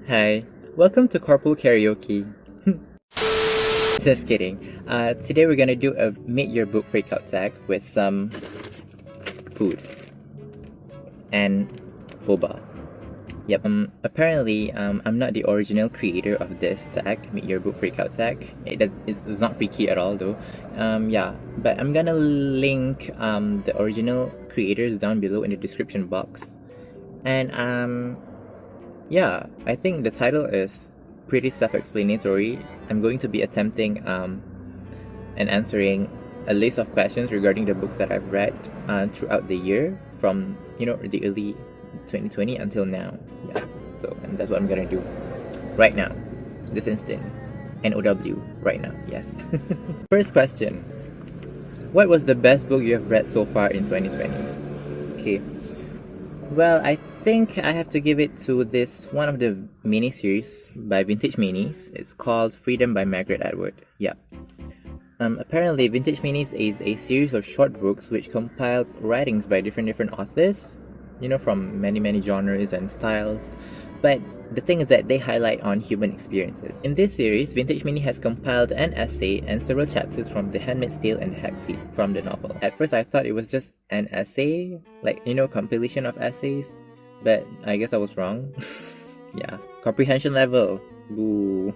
Hi, welcome to Carpool Karaoke. Just kidding. Today we're gonna do a Meet Your Book Freakout tag with some food and boba. Yep. Apparently, I'm not the original creator of this tag, Meet Your Book Freakout tag. It's not freaky at all, though. Yeah, but I'm gonna link the original creators down below in the description box. And yeah, I think the title is pretty self-explanatory. I'm going to be attempting and answering a list of questions regarding the books that I've read throughout the year from the early 2020 until now. Yeah, so and that's what I'm gonna do right now, this instant. NOW right now. Yes. First question: what was the best book you have read so far in 2020? Okay. Well, I think I have to give it to this one of the mini series by Vintage Minis. It's called Freedom by Margaret Atwood. Yeah. Apparently, Vintage Minis is a series of short books which compiles writings by different authors, from many genres and styles. But the thing is that they highlight on human experiences. In this series, Vintage Mini has compiled an essay and several chapters from The Handmaid's Tale and Hexie from the novel. At first, I thought it was just an essay, compilation of essays, but I guess I was wrong. Yeah, comprehension level. Boo.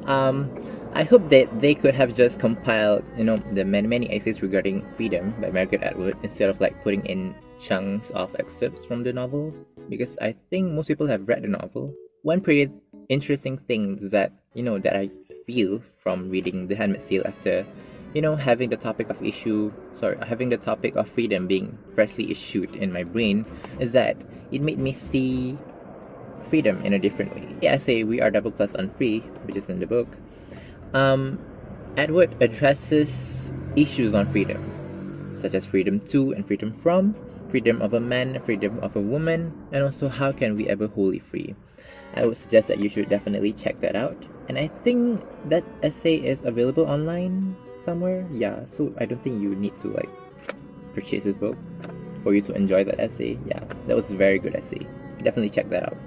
I hope that they could have just compiled, the many essays regarding freedom by Margaret Atwood instead of putting in chunks of excerpts from the novels, because I think most people have read the novel. One pretty interesting thing that that I feel from reading The Handmaid's Tale after having the topic of freedom being freshly issued in my brain is that it made me see freedom in a different way. The essay We Are Double Plus Unfree, which is in the book, Atwood addresses issues on freedom, such as freedom to and freedom from, freedom of a man, freedom of a woman, and also how can we ever wholly free. I would suggest that you should definitely check that out. And I think that essay is available online somewhere. Yeah, so I don't think you need to purchase this book for you to enjoy that essay. Yeah, that was a very good essay. Definitely check that out.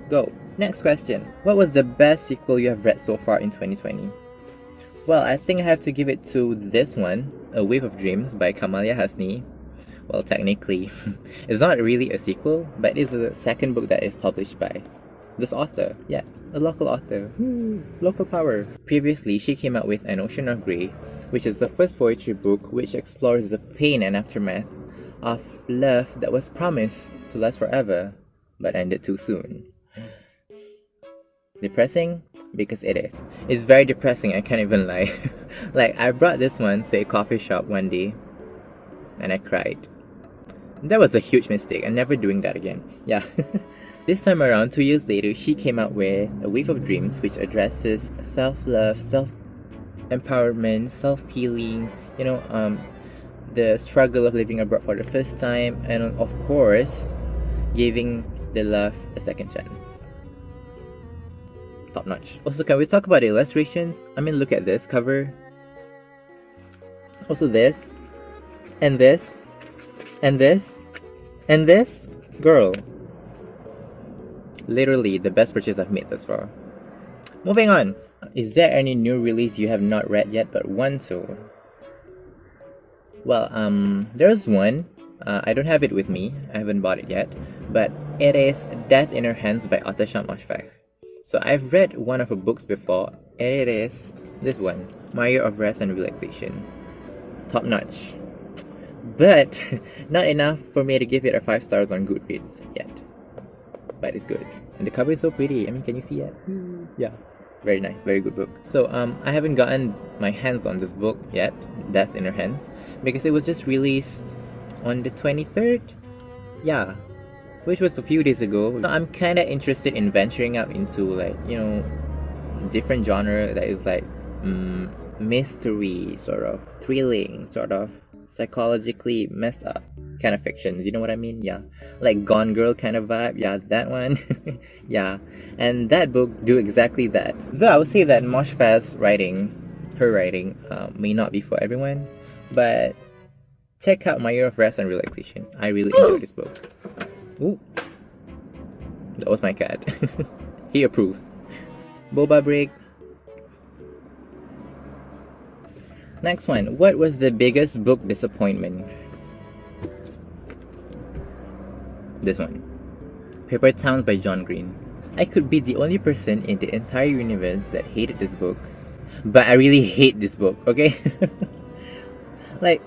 Go. Next question. What was the best sequel you have read so far in 2020? Well, I think I have to give it to this one, A Wave of Dreams by Kamalia Hasni. Well, technically, it's not really a sequel, but it's the second book that is published by this author. Yeah, a local author. Local power. Previously, she came out with An Ocean of Grey, which is the first poetry book which explores the pain and aftermath of love that was promised to last forever, but ended too soon. Depressing? Because it is. It's very depressing, I can't even lie. I brought this one to a coffee shop one day, and I cried. That was a huge mistake. I'm never doing that again. Yeah. This time around, 2 years later, she came out with A Wave of Dreams, which addresses self-love, self-empowerment, self-healing, the struggle of living abroad for the first time, and of course, giving the love a second chance. Top notch. Also, can we talk about the illustrations? I mean, look at this cover. Also this, and this, and this, and this. Girl. Literally the best purchase I've made thus far. Moving on. Is there any new release you have not read yet but want to? Well, there's one. I don't have it with me. I haven't bought it yet. But it is Death in Her Hands by Otessa Moshfegh. So I've read one of her books before, and it is this one, My Year of Rest and Relaxation. Top notch. But not enough for me to give it a 5 stars on Goodreads yet. But it's good. And the cover is so pretty. I mean, can you see it? Yeah. Very nice, very good book. So I haven't gotten my hands on this book yet, Death in Her Hands, because it was just released on the 23rd. Yeah. Which was a few days ago. So I'm kind of interested in venturing out into different genre that is mystery, sort of thrilling, sort of psychologically messed up kind of fictions. You know what I mean? Yeah, Gone Girl kind of vibe. Yeah, that one. Yeah, and that book do exactly that. Though I would say that Moshfegh's her writing, may not be for everyone, but check out My Year of Rest and Relaxation. I really enjoyed this book. Ooh, that was my cat. He approves. Boba break. Next one. What was the biggest book disappointment? This one. Paper Towns by John Green. I could be the only person in the entire universe that hated this book. But I really hate this book, okay? Like,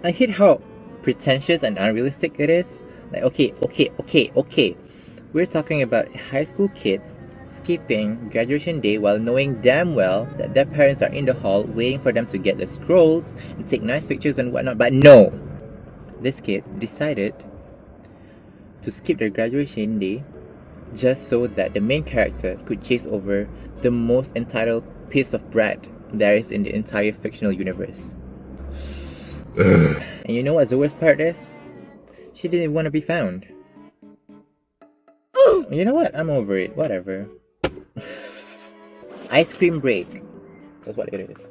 I hate how pretentious and unrealistic it is. Like, okay. We're talking about high school kids skipping graduation day while knowing damn well that their parents are in the hall waiting for them to get the scrolls and take nice pictures and whatnot. But no! These kids decided to skip their graduation day just so that the main character could chase over the most entitled piece of bread there is in the entire fictional universe. And you know what the worst part is? She didn't want to be found. You know what? I'm over it. Whatever. Ice cream break. That's what it is.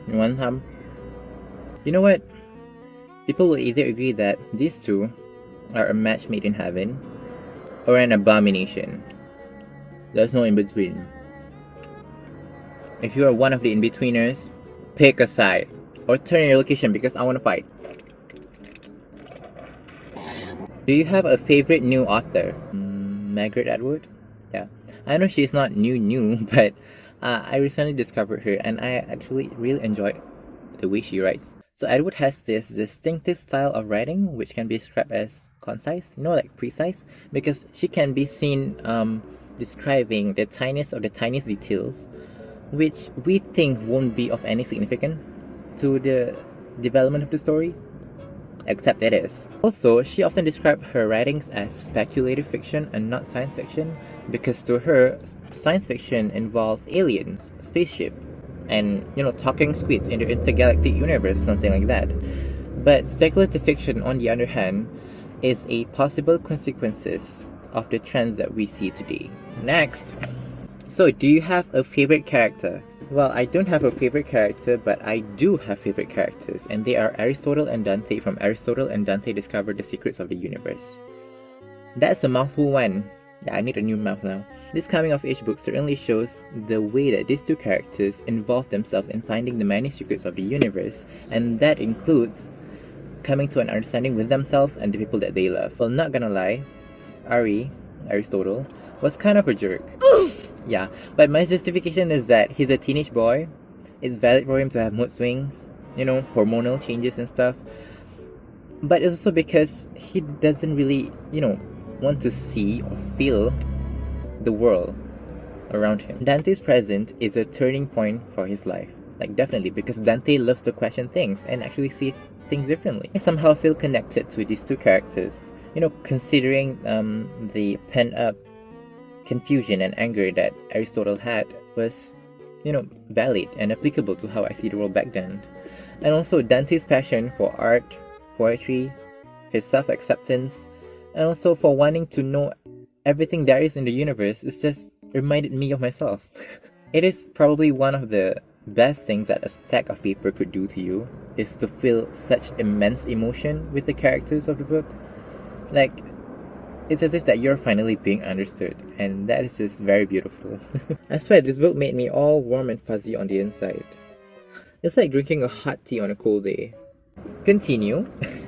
You want some? You know what? People will either agree that these two are a match made in heaven or an abomination. There's no in between. If you are one of the in-betweeners, pick a side or turn your location because I want to fight. Do you have a favorite new author? Margaret Atwood? Yeah. I know she's not new, but I recently discovered her and I actually really enjoyed the way she writes. So Atwood has this distinctive style of writing which can be described as concise, like precise, because she can be seen describing the tiniest of the tiniest details which we think won't be of any significance to the development of the story, except it is. Also, she often describes her writings as speculative fiction and not science fiction, because to her, science fiction involves aliens, spaceship, and talking squids in the intergalactic universe, something like that. But speculative fiction, on the other hand, is a possible consequences of the trends that we see today. Next. So, do you have a favorite character? Well, I don't have a favorite character, but I do have favorite characters, and they are Aristotle and Dante from Aristotle and Dante Discovered the Secrets of the Universe. That's a mouthful one. Yeah, I need a new mouth now. This coming-of-age book certainly shows the way that these two characters involve themselves in finding the many secrets of the universe, and that includes coming to an understanding with themselves and the people that they love. Well, not gonna lie, Aristotle, was kind of a jerk. Yeah, but my justification is that he's a teenage boy. It's valid for him to have mood swings, hormonal changes and stuff. But it's also because he doesn't really, want to see or feel the world around him. Dante's present is a turning point for his life. Like, definitely, because Dante loves to question things and actually see things differently. I somehow feel connected to these two characters, considering the pent-up confusion and anger that Aristotle had was, valid and applicable to how I see the world back then. And also Dante's passion for art, poetry, his self-acceptance, and also for wanting to know everything there is in the universe is just reminded me of myself. It is probably one of the best things that a stack of paper could do to you, is to feel such immense emotion with the characters of the book. Like, it's as if that you're finally being understood, and that is just very beautiful. I swear, this book made me all warm and fuzzy on the inside. It's like drinking a hot tea on a cold day. Continue.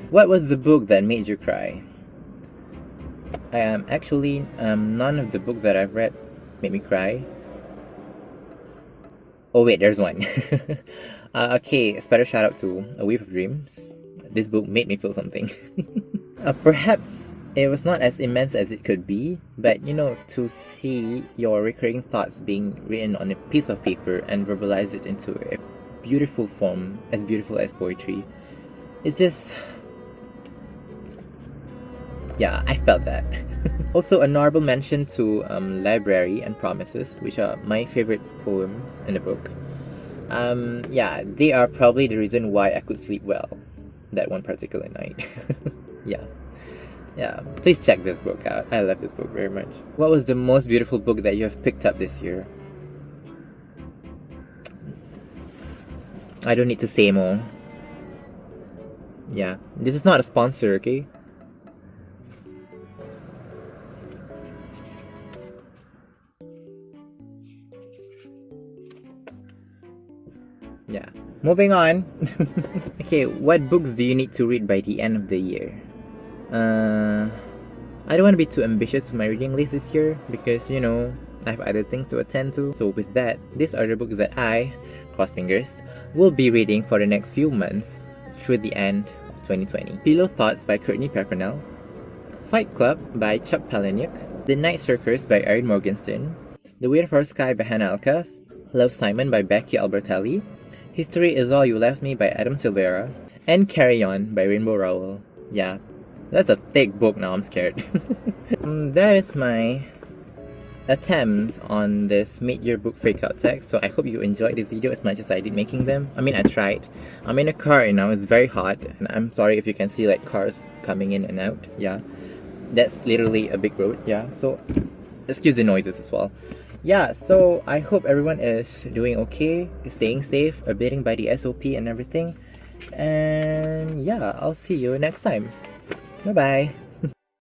What was the book that made you cry? Actually, none of the books that I've read made me cry. Oh wait, there's one. Okay, a special shout out to A Wave of Dreams. This book made me feel something. Perhaps it was not as immense as it could be, but to see your recurring thoughts being written on a piece of paper and verbalize it into a beautiful form, as beautiful as poetry, it's just... yeah, I felt that. Also, an honorable mention to Library and Promises, which are my favorite poems in the book. Yeah, they are probably the reason why I could sleep well that one particular night. Yeah, please check this book out. I love this book very much. What was the most beautiful book that you have picked up this year? I don't need to say more. Yeah, this is not a sponsor, okay? Yeah. Moving on. Okay, what books do you need to read by the end of the year? I don't want to be too ambitious with my reading list this year because, you know, I have other things to attend to. So with that, these are the books that I, cross fingers, will be reading for the next few months through the end of 2020. Pillow Thoughts by Courtney Peppernell, Fight Club by Chuck Palahniuk, The Night Circus by Erin Morgenstern, The Way of Our Sky by Hannah Alcath, Love Simon by Becky Albertelli, History Is All You Left Me by Adam Silvera, and Carry On by Rainbow Rowell. Yeah, that's a thick book now, I'm scared. That is my attempt on this mid-year book freakout tag. So I hope you enjoyed this video as much as I did making them. I mean, I tried. I'm in a car right now, it's very hot, and I'm sorry if you can see like cars coming in and out. Yeah, that's literally a big road. Yeah, so excuse the noises as well. Yeah, so I hope everyone is doing okay, staying safe, abiding by the SOP and everything. And yeah, I'll see you next time. Bye bye.